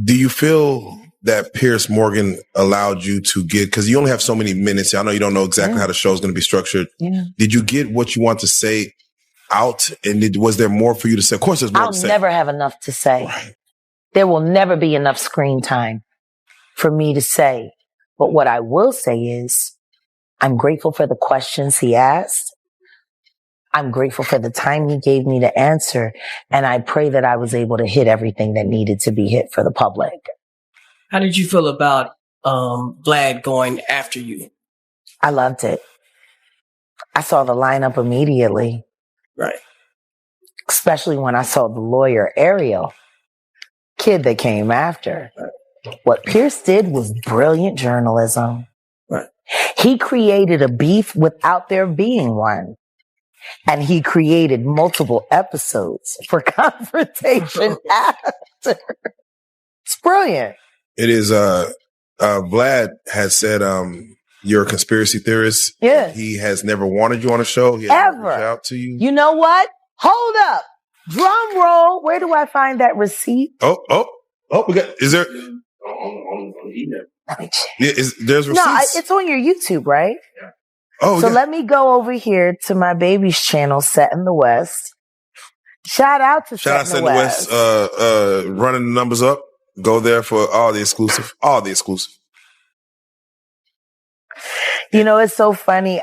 Do you feel that Pierce Morgan allowed you to get, because you only have so many minutes. I know you don't know exactly how the show is going to be structured. Yeah. Did you get what you want to say out? And was there more for you to say? Of course, there's more to say. I'll never have enough to say. Right. There will never be enough screen time for me to say. But what I will say is I'm grateful for the questions he asked. I'm grateful for the time he gave me to answer. And I pray that I was able to hit everything that needed to be hit for the public. How did you feel about Vlad going after you? I loved it. I saw the lineup immediately. Right. Especially when I saw the lawyer, Ariel, kid that came after. Right. What Pierce did was brilliant journalism. Right. He created a beef without there being one. And he created multiple episodes for confrontation after. It's brilliant. It is, Vlad has said, you're a conspiracy theorist. Yeah. He has never wanted you on a show. He has never reached out to you. You know what? Hold up. Drum roll. Where do I find that receipt? Oh, we got, is there? Let me check. Yeah, there's receipts. No, it's on your YouTube, right? Yeah. Oh, so yeah. Let me go over here to my baby's channel, Set in the West. Shout out to Set in the West. Running the numbers up. Go there for all the exclusive. You know, it's so funny.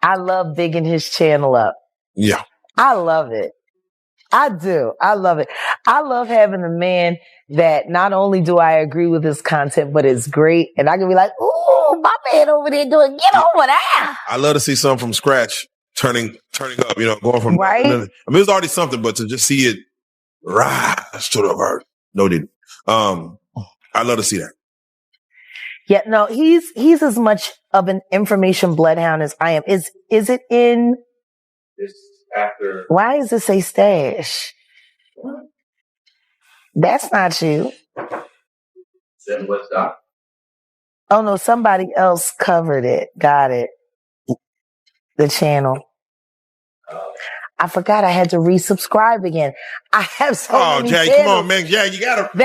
I love bigging his channel up. Yeah. I love it. I do. I love it. I love having a man that not only do I agree with his content, but it's great. And I can be like, ooh, my man over there doing, get over there. I love to see something from scratch, turning up, going from, right. I mean, it's already something, but to just see it rise to the earth. No, didn't. I love to see that. Yeah, no, he's as much of an information bloodhound as I am. Is it in? This after. Why does it say stash? What? That's not you. Then what's that? Oh no, somebody else covered it. Got it. The channel. I forgot I had to resubscribe again. I have so many Jay, channels. come on, man. Yeah, you gotta be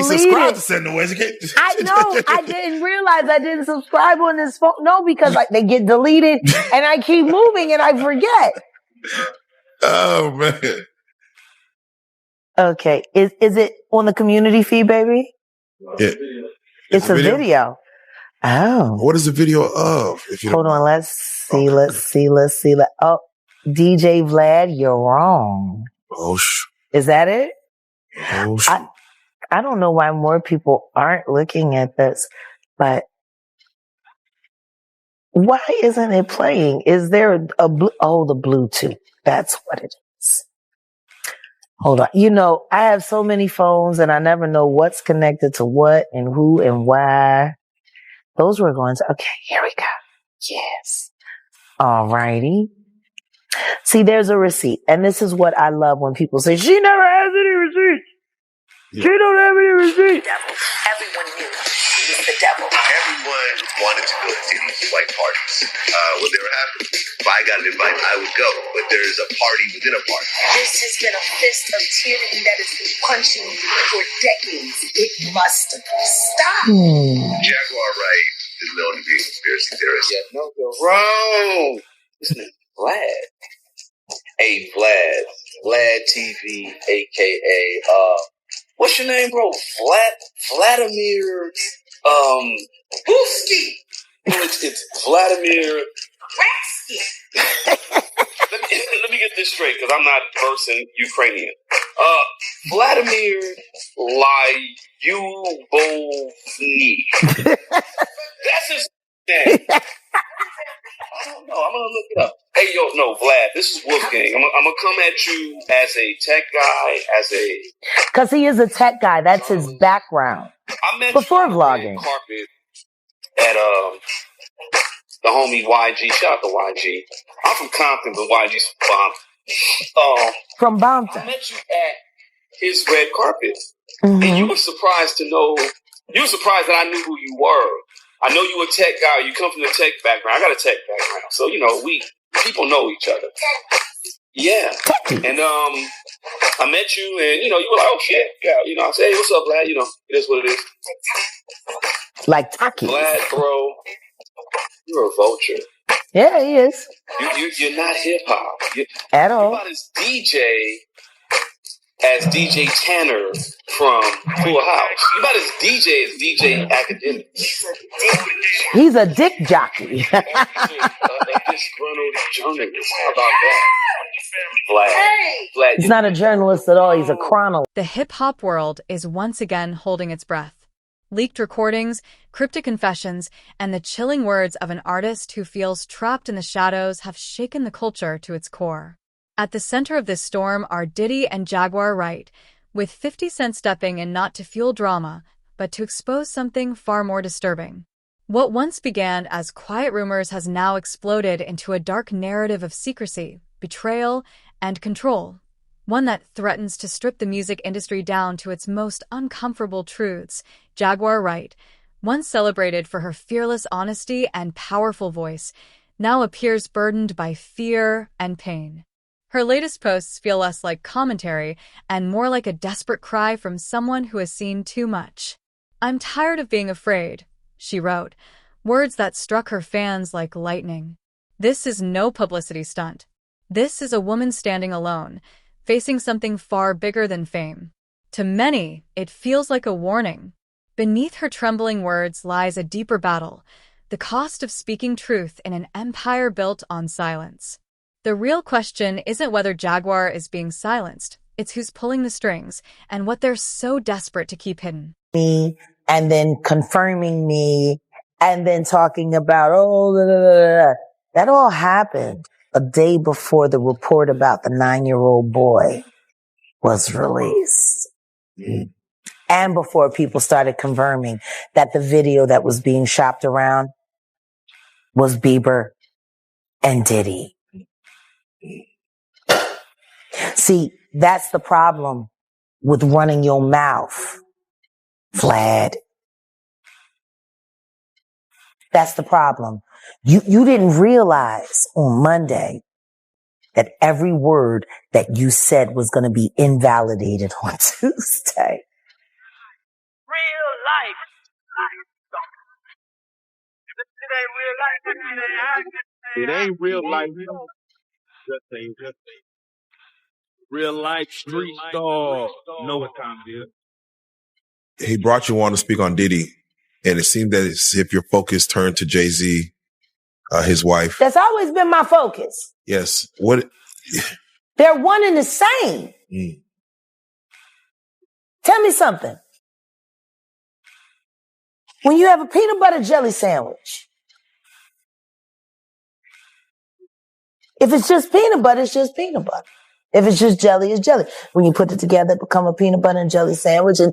deleted. subscribed to Set in the West. I know. I didn't realize I didn't subscribe on this phone. No, because they get deleted and I keep moving and I forget. Oh man. Okay. Is it on the community feed, baby? Yeah. It's a video. Oh. What is the video of? Hold on. Let's see. Oh. DJ Vlad, you're wrong. Oh, is that it? Oh, I don't know why more people aren't looking at this, but why isn't it playing? Is there the Bluetooth? That's what it is. Hold on. I have so many phones and I never know what's connected to what and who and why. Those were going to, okay, here we go. Yes. All righty. See, there's a receipt. And this is what I love when people say, she never has any receipts. Yeah. She don't have any receipts. Everyone knew he was the devil. Everyone wanted to go to Diddy's white parties. When they were happening, if I got an invite, I would go. But there's a party within a party. This has been a fist of tyranny that has been punching you for decades. It must stop. Jaguar Wright is known to be a conspiracy theorist. Yeah, no, bro. Vlad. Hey, Vlad TV, aka what's your name, bro? Vladimir Booski. It's Vladimir Ratsky. let me get this straight, because I'm not person Ukrainian. Vladimir Lyubovny. That's his name. I don't know. I'm gonna look it up. Hey, Vlad, this is Wolfgang. I'm gonna come at you as a tech guy, because he is a tech guy. That's his background. I met before you vlogging. Carpet at the homie YG. Shout out to YG. I'm from Compton, but YG's from Bompton. From Bompton. I met you at his red carpet, and you were surprised to know. You were surprised that I knew who you were. I know you a tech guy. You come from the tech background. I got a tech background. So, people know each other. Yeah. And I met you, and you were like, "Oh shit, yeah." I said, "Hey, what's up, Vlad?" It is what it is. Like Taki. Vlad, bro, you're a vulture. Yeah, he is. You're not hip hop At all. You're about as DJ Tanner from Full House. You're about as DJ Academic. He's a dick jockey. A disgruntled journalist. How about that? Vlad. He's not a journalist at all. He's a chronologist. The hip-hop world is once again holding its breath. Leaked recordings, cryptic confessions, and the chilling words of an artist who feels trapped in the shadows have shaken the culture to its core. At the center of this storm are Diddy and Jaguar Wright, with 50 Cent stepping in not to fuel drama, but to expose something far more disturbing. What once began as quiet rumors has now exploded into a dark narrative of secrecy, betrayal, and control. One that threatens to strip the music industry down to its most uncomfortable truths. Jaguar Wright, once celebrated for her fearless honesty and powerful voice, now appears burdened by fear and pain. Her latest posts feel less like commentary and more like a desperate cry from someone who has seen too much. "I'm tired of being afraid," she wrote, words that struck her fans like lightning. This is no publicity stunt. This is a woman standing alone, facing something far bigger than fame. To many, it feels like a warning. Beneath her trembling words lies a deeper battle, the cost of speaking truth in an empire built on silence. The real question isn't whether Jaguar is being silenced, it's who's pulling the strings and what they're so desperate to keep hidden. Me, and then confirming me, and then talking about, blah, blah, blah. That all happened a day before the report about the 9-year-old boy was released. And before people started confirming that the video that was being shopped around was Bieber and Diddy. See, that's the problem with running your mouth, Vlad. That's the problem. You didn't realize on Monday that every word that you said was going to be invalidated on Tuesday. Real life. It ain't real life. Just ain't. Real life street stars. Know what time it is. He brought you on to speak on Diddy, and it seemed that as if your focus turned to Jay-Z, his wife. That's always been my focus. Yes. What? They're one and the same. Tell me something. When you have a peanut butter jelly sandwich, if it's just peanut butter, it's just peanut butter. If it's just jelly, it's jelly. When you put it together, it becomes a peanut butter and jelly sandwich, and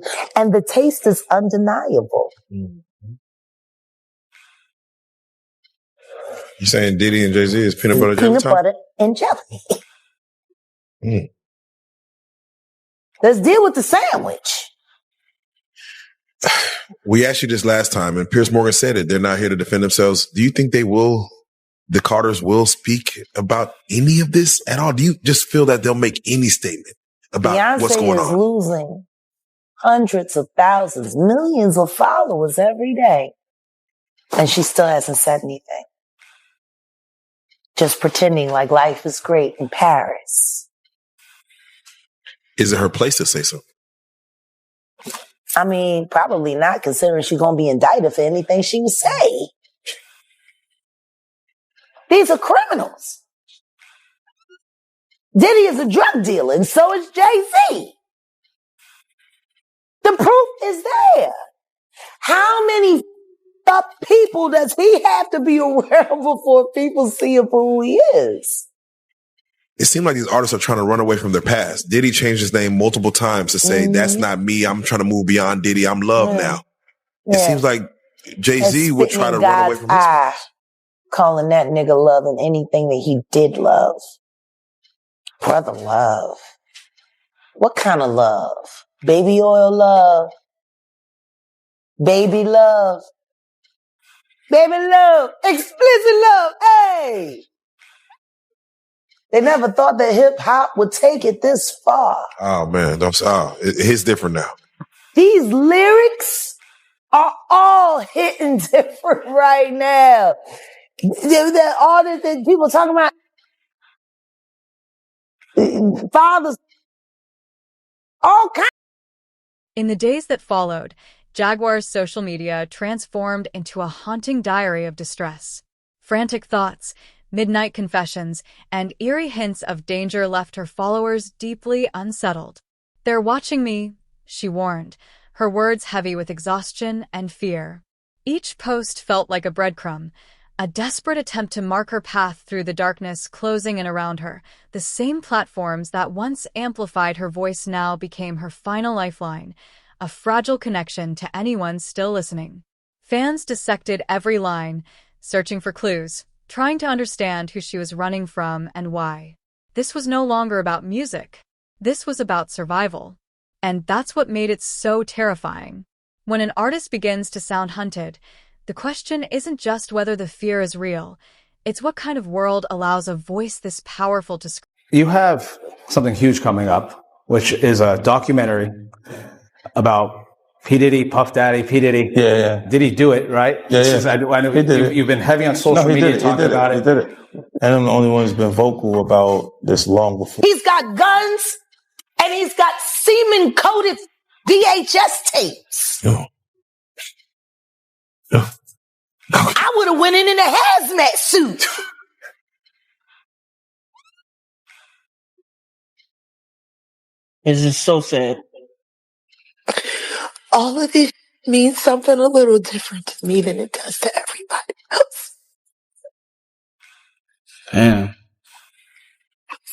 the taste is undeniable. You saying Diddy and Jay-Z is peanut butter jelly? Peanut butter and jelly. Let's deal with the sandwich. We asked you this last time, and Piers Morgan said it. They're not here to defend themselves. Do you think they will? The Carters will speak about any of this at all? Do you just feel that they'll make any statement about what's going on? Beyonce is losing hundreds of thousands, millions of followers every day. And she still hasn't said anything. Just pretending like life is great in Paris. Is it her place to say so? I mean, probably not, considering she's going to be indicted for anything she would say. These are criminals. Diddy is a drug dealer, and so is Jay-Z. The proof is there. How many people does he have to be aware of before people see him for who he is? It seems like these artists are trying to run away from their past. Diddy changed his name multiple times to say, that's not me. I'm trying to move beyond Diddy. I'm Love now. It seems like Jay-Z would try to run away from his past. Calling that nigga Love and anything that he did love. Brother Love. What kind of love? Baby oil love. Baby love. Baby love. Explicit love. Hey! They never thought that hip hop would take it this far. Oh man, it's different now. These lyrics are all hitting different right now. All the people talking about fathers, all kinds. In the days that followed, Jaguar's social media transformed into a haunting diary of distress. Frantic thoughts, midnight confessions, and eerie hints of danger left her followers deeply unsettled. "They're watching me," she warned, her words heavy with exhaustion and fear. Each post felt like a breadcrumb, a desperate attempt to mark her path through the darkness closing in around her. The same platforms that once amplified her voice now became her final lifeline, a fragile connection to anyone still listening. Fans dissected every line, searching for clues, trying to understand who she was running from and why. This was no longer about music. This was about survival. And that's what made it so terrifying. When an artist begins to sound hunted, the question isn't just whether the fear is real. It's what kind of world allows a voice this powerful to scream. You have something huge coming up, which is a documentary about P. Diddy, Puff Daddy, P. Diddy. Yeah. Did he do it, right? I know you've been heavy on social media talking about it. He did it. And I'm the only one who's been vocal about this long before. He's got guns and he's got semen-coated VHS tapes. Yeah. I would have went in a hazmat suit. It's just so sad. All of it means something a little different to me than it does to everybody else. Damn.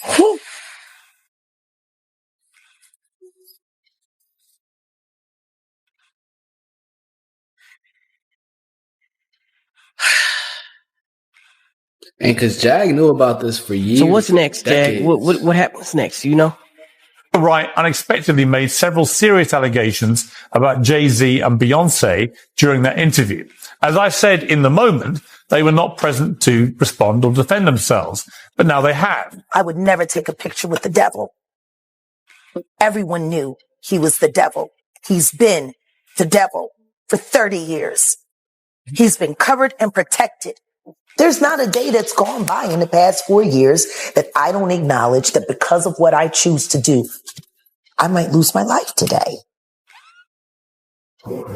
Whew. And because Jag knew about this for years. So what's next, Jag? What happens next? You know? Wright unexpectedly made several serious allegations about Jay-Z and Beyonce during that interview. As I said in the moment, they were not present to respond or defend themselves, but now they have. I would never take a picture with the devil. Everyone knew he was the devil. He's been the devil for 30 years. He's been covered and protected. There's not a day that's gone by in the past 4 years that I don't acknowledge that because of what I choose to do, I might lose my life today.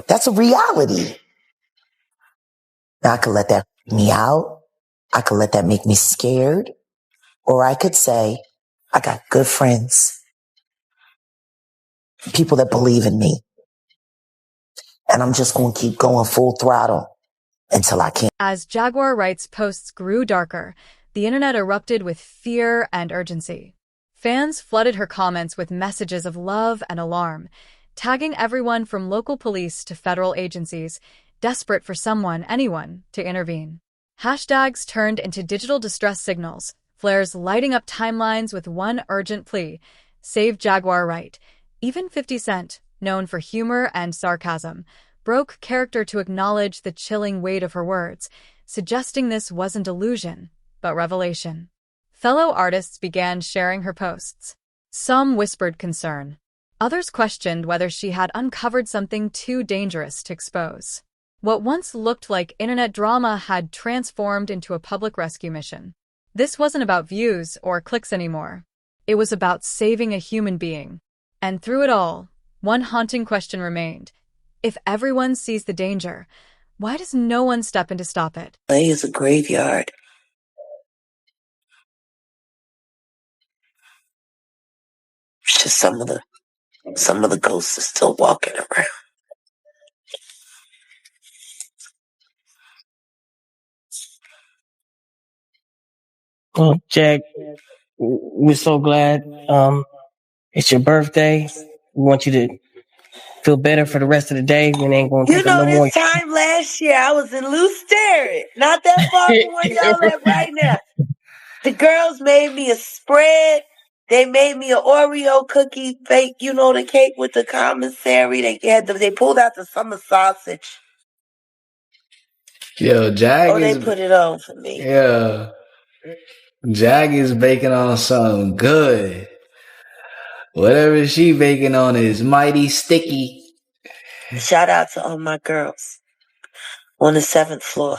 That's a reality. Now I could let that freak me out. I could let that make me scared. Or I could say, I got good friends, people that believe in me. And I'm just going to keep going full throttle until I can't. As Jaguar Wright's posts grew darker, the internet erupted with fear and urgency. Fans flooded her comments with messages of love and alarm, tagging everyone from local police to federal agencies, desperate for anyone, to intervene. Hashtags turned into digital distress signals, flares lighting up timelines with one urgent plea: save Jaguar Wright. Even 50 Cent, known for humor and sarcasm, broke character to acknowledge the chilling weight of her words, suggesting this wasn't illusion, but revelation. Fellow artists began sharing her posts. Some whispered concern. Others questioned whether she had uncovered something too dangerous to expose. What once looked like internet drama had transformed into a public rescue mission. This wasn't about views or clicks anymore. It was about saving a human being. And through it all, one haunting question remained. If everyone sees the danger, why does no one step in to stop it? LA is a graveyard. It's just some of the ghosts are still walking around. Well, Jag, we're so glad. It's your birthday. We want you to feel better for the rest of the day. We ain't gonna take no more. This time last year, I was in Loose Sterrett, not that far from where y'all at right now. The girls made me a spread. They made me an Oreo cookie fake, the cake with the commissary. They pulled out the summer sausage. Yo, Jag they put it on for me. Yeah. Jag is baking on something good. Whatever she baking on is mighty sticky. Shout out to all my girls on the 7th floor,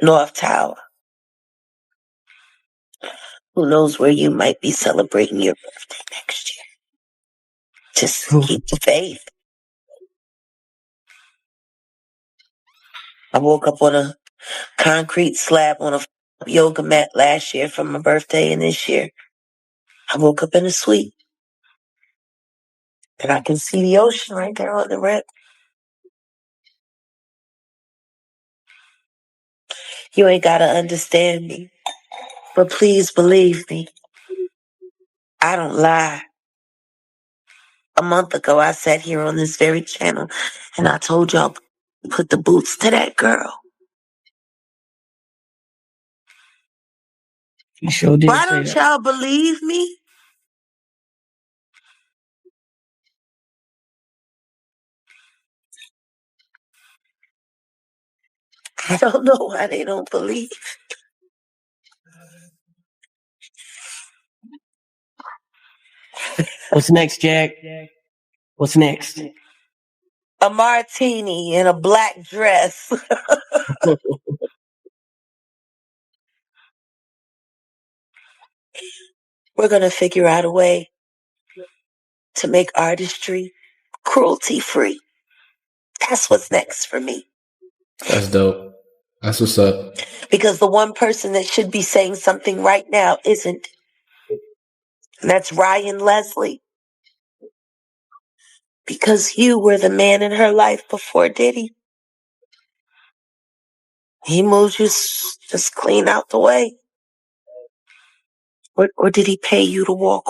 North Tower. Who knows where you might be celebrating your birthday next year? Just keep the faith. I woke up on a concrete slab on a yoga mat last year for my birthday, and this year I woke up in a suite. And I can see the ocean right there on the rip. You ain't gotta understand me, but please believe me. I don't lie. A month ago, I sat here on this very channel and I told y'all, put the boots to that girl. You sure did. Why don't y'all believe me? I don't know why they don't believe. What's next, Jack? What's next? A martini in a black dress. We're going to figure out a way to make artistry cruelty-free. That's what's next for me. That's dope. That's what's up. Because the one person that should be saying something right now isn't. And that's Ryan Leslie. Because you were the man in her life before Diddy. He moved you just clean out the way. Or did he pay you to walk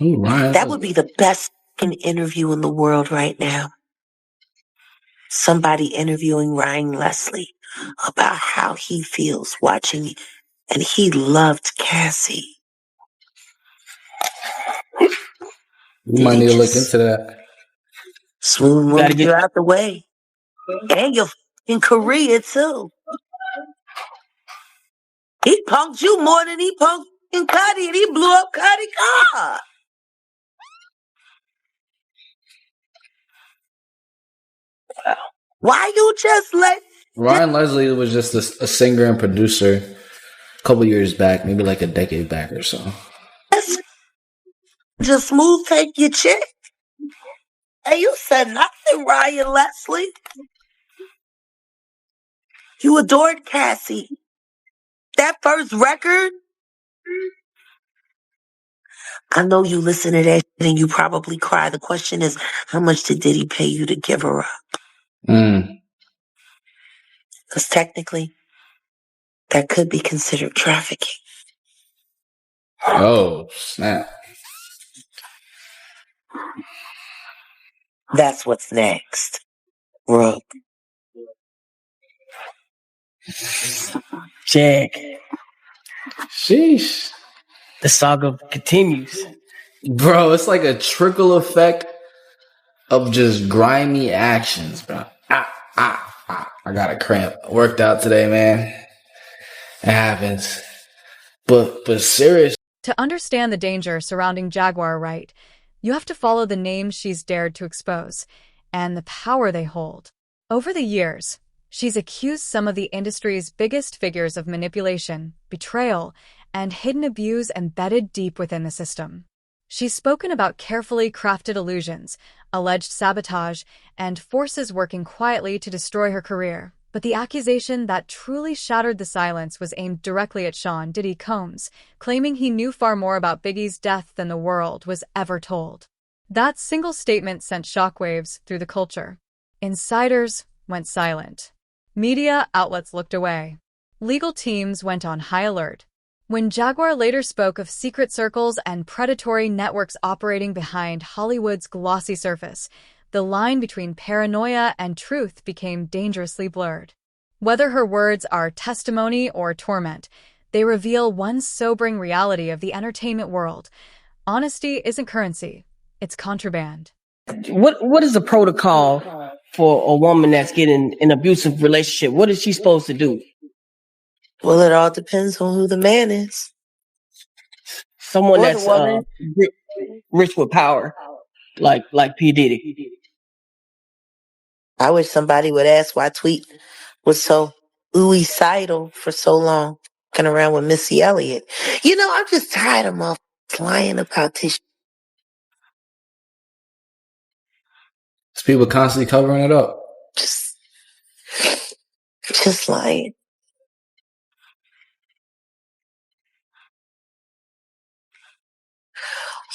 away? Ooh, Ryan, that would be the best interview in the world right now. Somebody interviewing Ryan Leslie about how he feels watching, and he loved Cassie. We might need to look into that. Smooth moved you out the way. And you're in Korea too. He punked you more than he punked in Cuddy, and he blew up Cuddy car. Why you just let Ryan Leslie was just a singer and producer a couple years back, maybe like a decade back or so. Just Smooth take your chick? Hey, you said nothing, Ryan Leslie. You adored Cassie. That first record? I know you listen to that and you probably cry. The question is, how much did Diddy pay you to give her up? Because technically, that could be considered trafficking. Oh, snap. That's what's next. Rook. Jack. Sheesh. The saga continues. Bro, it's like a trickle effect of just grimy actions, bro. I got a cramp. Worked out today, man. It happens. But serious. To understand the danger surrounding Jaguar Wright, you have to follow the names she's dared to expose and the power they hold. Over the years, she's accused some of the industry's biggest figures of manipulation, betrayal, and hidden abuse embedded deep within the system. She's spoken about carefully crafted illusions, alleged sabotage, and forces working quietly to destroy her career. But the accusation that truly shattered the silence was aimed directly at Sean Diddy Combs, claiming he knew far more about Biggie's death than the world was ever told. That single statement sent shockwaves through the culture. Insiders went silent. Media outlets looked away. Legal teams went on high alert. When Jaguar later spoke of secret circles and predatory networks operating behind Hollywood's glossy surface, the line between paranoia and truth became dangerously blurred. Whether her words are testimony or torment, they reveal one sobering reality of the entertainment world. Honesty isn't currency, it's contraband. What is the protocol for a woman that's getting an abusive relationship? What is she supposed to do? Well, it all depends on who the man is. Someone Or that's the woman. rich with power, like P. Diddy. I wish somebody would ask why Tweet was so ooey-sidal for so long, fucking around with Missy Elliott. You know, I'm just tired of motherfuckers lying about this. People constantly covering it up. Just lying.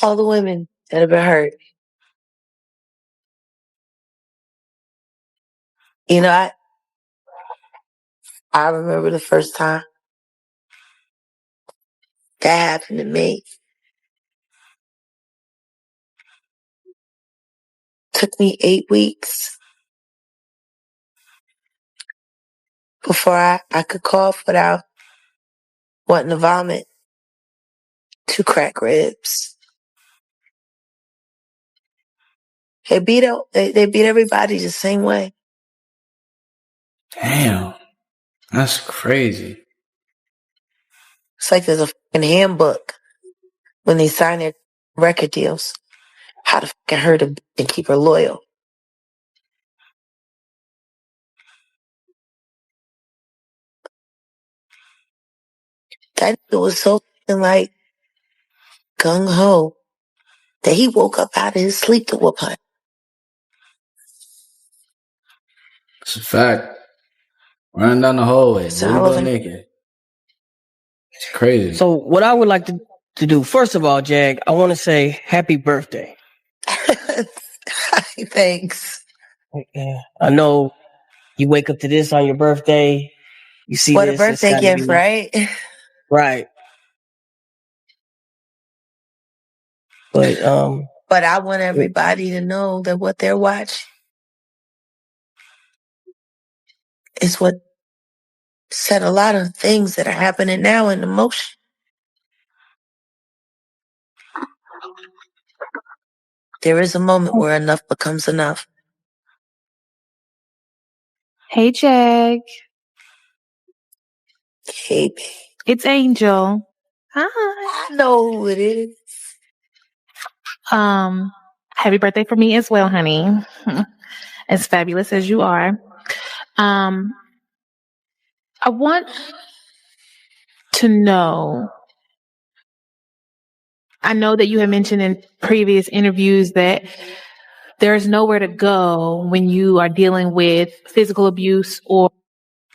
All the women that have been hurt. You know, I remember the first time that happened to me. Took me 8 weeks before I could cough without wanting to vomit. 2 cracked ribs. They beat everybody the same way. Damn. That's crazy. It's like there's a fucking handbook when they sign their record deals. How to fucking hurt a bitch and keep her loyal. That nigga was so fucking like gung-ho that he woke up out of his sleep to whoop her. It's a fact. Running down the hallway, butt naked. It's crazy. So what I would like to do, first of all, Jag, I want to say happy birthday. Thanks. Yeah, I know you wake up to this on your birthday. You see what this. A birthday gift, right? Right. But I want everybody to know that what they're watching is what set a lot of things that are happening now into motion. There is a moment where enough becomes enough. Hey, Jag. Hey, babe. It's Angel. Hi. I know who it is. Happy birthday for me as well, honey. As fabulous as you are. I want to know, I know that you have mentioned in previous interviews that there's nowhere to go when you are dealing with physical abuse or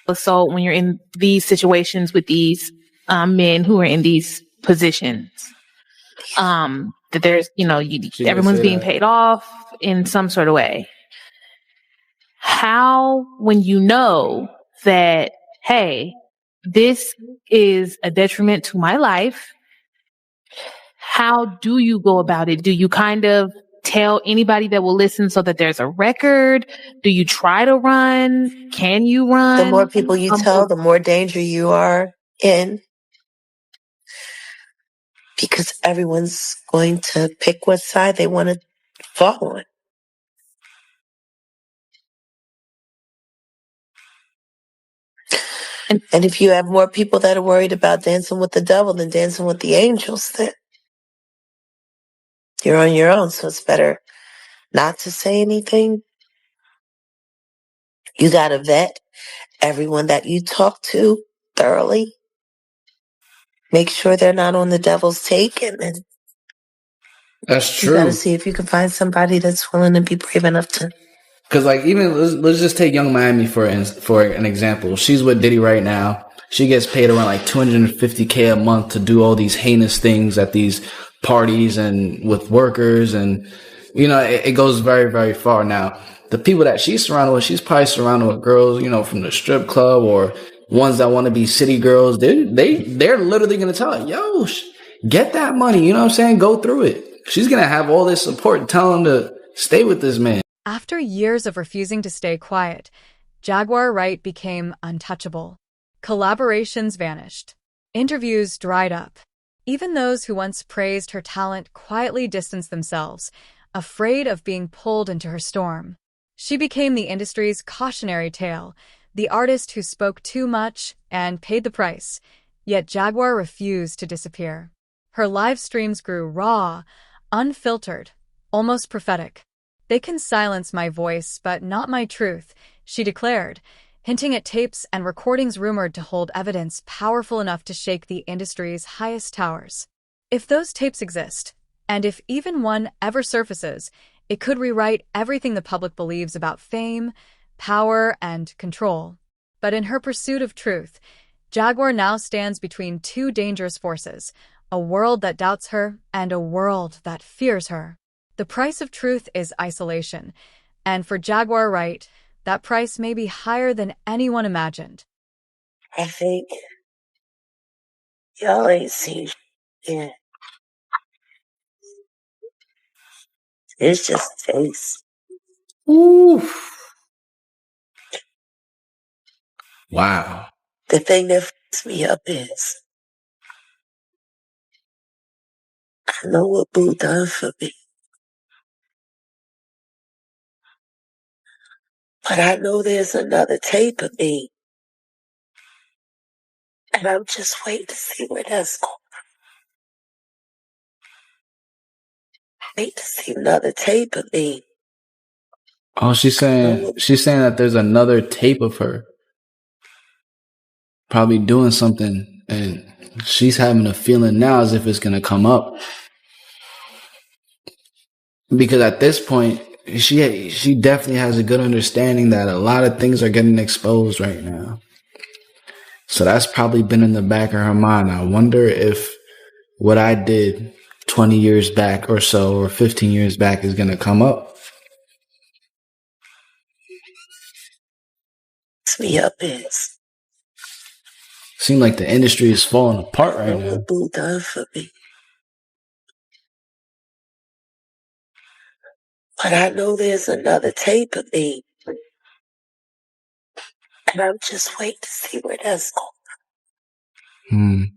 assault when you're in these situations with these men who are in these positions. That there's, everyone's being paid off in some sort of way. How, when you know that, hey, this is a detriment to my life, how do you go about it? Do you kind of tell anybody that will listen so that there's a record? Do you try to run? Can you run? The more people you tell, the more danger you are in. Because everyone's going to pick what side they want to fall on. And if you have more people that are worried about dancing with the devil than dancing with the angels, then you're on your own. So it's better not to say anything. You got to vet everyone that you talk to thoroughly. Make sure they're not on the devil's take. And then that's true. You got to see if you can find somebody that's willing to be brave enough to. Because like even let's just take Young Miami for an example. She's with Diddy right now. She gets paid around like $250K a month to do all these heinous things at these parties and with workers, and it goes very, very far. Now the people that she's surrounded with, she's probably surrounded with girls, from the strip club or ones that want to be city girls. They're literally gonna tell her, yo, get that money. You know what I'm saying? Go through it. She's gonna have all this support telling them to stay with this man. After years of refusing to stay quiet, Jaguar Wright became untouchable. Collaborations vanished. Interviews dried up. Even those who once praised her talent quietly distanced themselves, afraid of being pulled into her storm. She became the industry's cautionary tale, the artist who spoke too much and paid the price. Yet Jaguar refused to disappear. Her live streams grew raw, unfiltered, almost prophetic. "They can silence my voice, but not my truth," she declared, hinting at tapes and recordings rumored to hold evidence powerful enough to shake the industry's highest towers. If those tapes exist, and if even one ever surfaces, it could rewrite everything the public believes about fame, power, and control. But in her pursuit of truth, Jaguar now stands between two dangerous forces: a world that doubts her and a world that fears her. The price of truth is isolation, and for Jaguar Wright, that price may be higher than anyone imagined. I think y'all ain't seen shit. It's just taste. Oof. Wow. The thing that fucks me up is I know what Boo done for me, but I know there's another tape of me, and I'm just waiting to see where that's going. Wait to see another tape of me. Oh, she's saying that there's another tape of her probably doing something, and she's having a feeling now as if it's gonna come up. Because at this point, she definitely has a good understanding that a lot of things are getting exposed right now. So that's probably been in the back of her mind. I wonder if what I did 20 years back or so, or 15 years back, is gonna come up. Me up is. Seems like the industry is falling apart right now. What Boo done for me. But I know there's another tape of me, and I'm just waiting to see where that's going.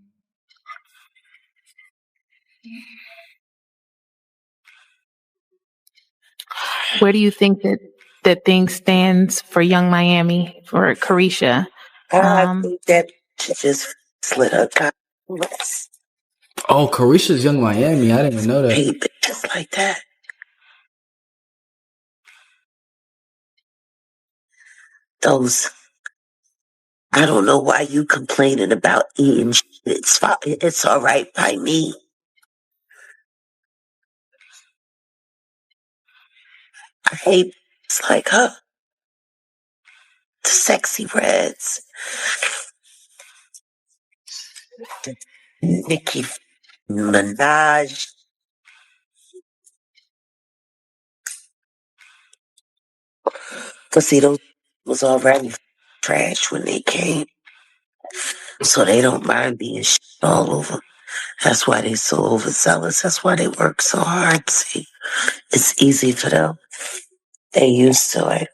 Where do you think that thing stands for Young Miami, for Carisha? I think that she just slid her dress. Oh, Carisha's Young Miami. I didn't even know that. Hey, just like that. Those. I don't know why you complaining about eating shit. It's all right by me. I hate it's like her. The sexy reds. The Nicki Minaj. Cause see, those was already trash when they came. So they don't mind being shit all over. That's why they so overzealous. That's why they work so hard. See, it's easy for them. They used to it.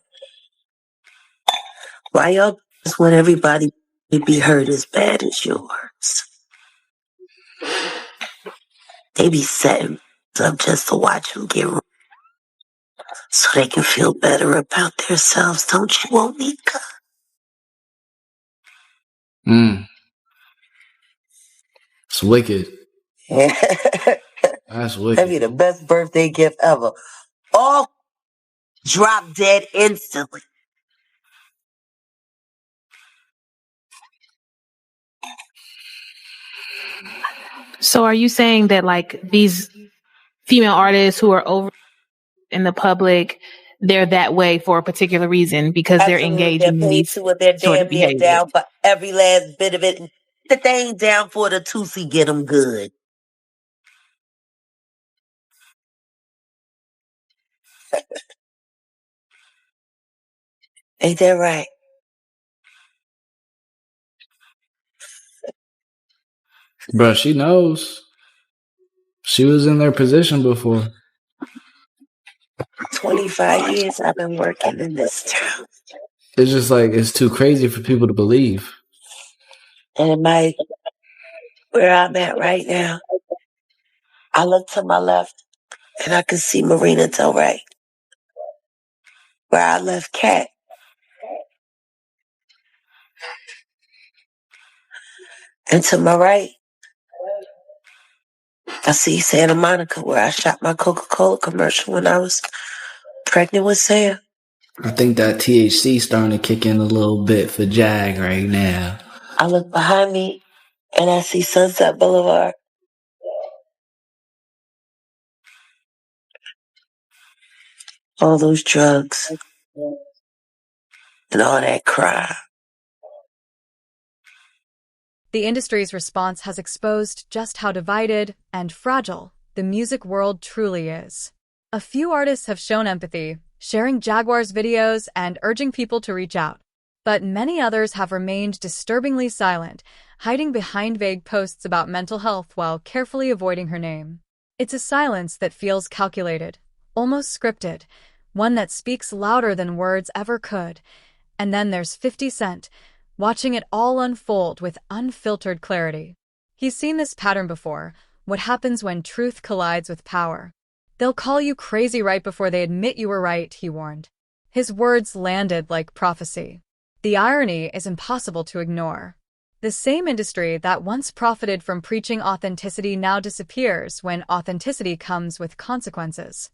Why y'all just want everybody to be hurt as bad as yours? They be setting up just to watch them get wrong, so they can feel better about themselves. Don't you, Onika? It's wicked. That's wicked. That'd be the best birthday gift ever. All drop dead instantly. So are you saying that like these female artists who are over in the public, they're that way for a particular reason because they're engaging in these with their sort damn of near behaviors? down for every last bit of it. The thing down for the Tootsie get them good. Ain't that right? Bro, she knows. She was in their position before. 25 years I've been working in this town. It's just like, it's too crazy for people to believe. And where I'm at right now, I look to my left and I can see Marina Del Rey. Where I left Cat, And to my right, I see Santa Monica, where I shot my Coca-Cola commercial when I was pregnant with Sam. I think that THC starting to kick in a little bit for Jag right now. I look behind me and I see Sunset Boulevard. All those drugs and all that crime. The industry's response has exposed just how divided and fragile the music world truly is. A few artists have shown empathy, sharing Jaguar's videos and urging people to reach out. But many others have remained disturbingly silent, hiding behind vague posts about mental health while carefully avoiding her name. It's a silence that feels calculated, almost scripted, one that speaks louder than words ever could. And then there's 50 Cent, watching it all unfold with unfiltered clarity. He's seen this pattern before, what happens when truth collides with power. They'll call you crazy right before they admit you were right, he warned. His words landed like prophecy. The irony is impossible to ignore. The same industry that once profited from preaching authenticity now disappears when authenticity comes with consequences.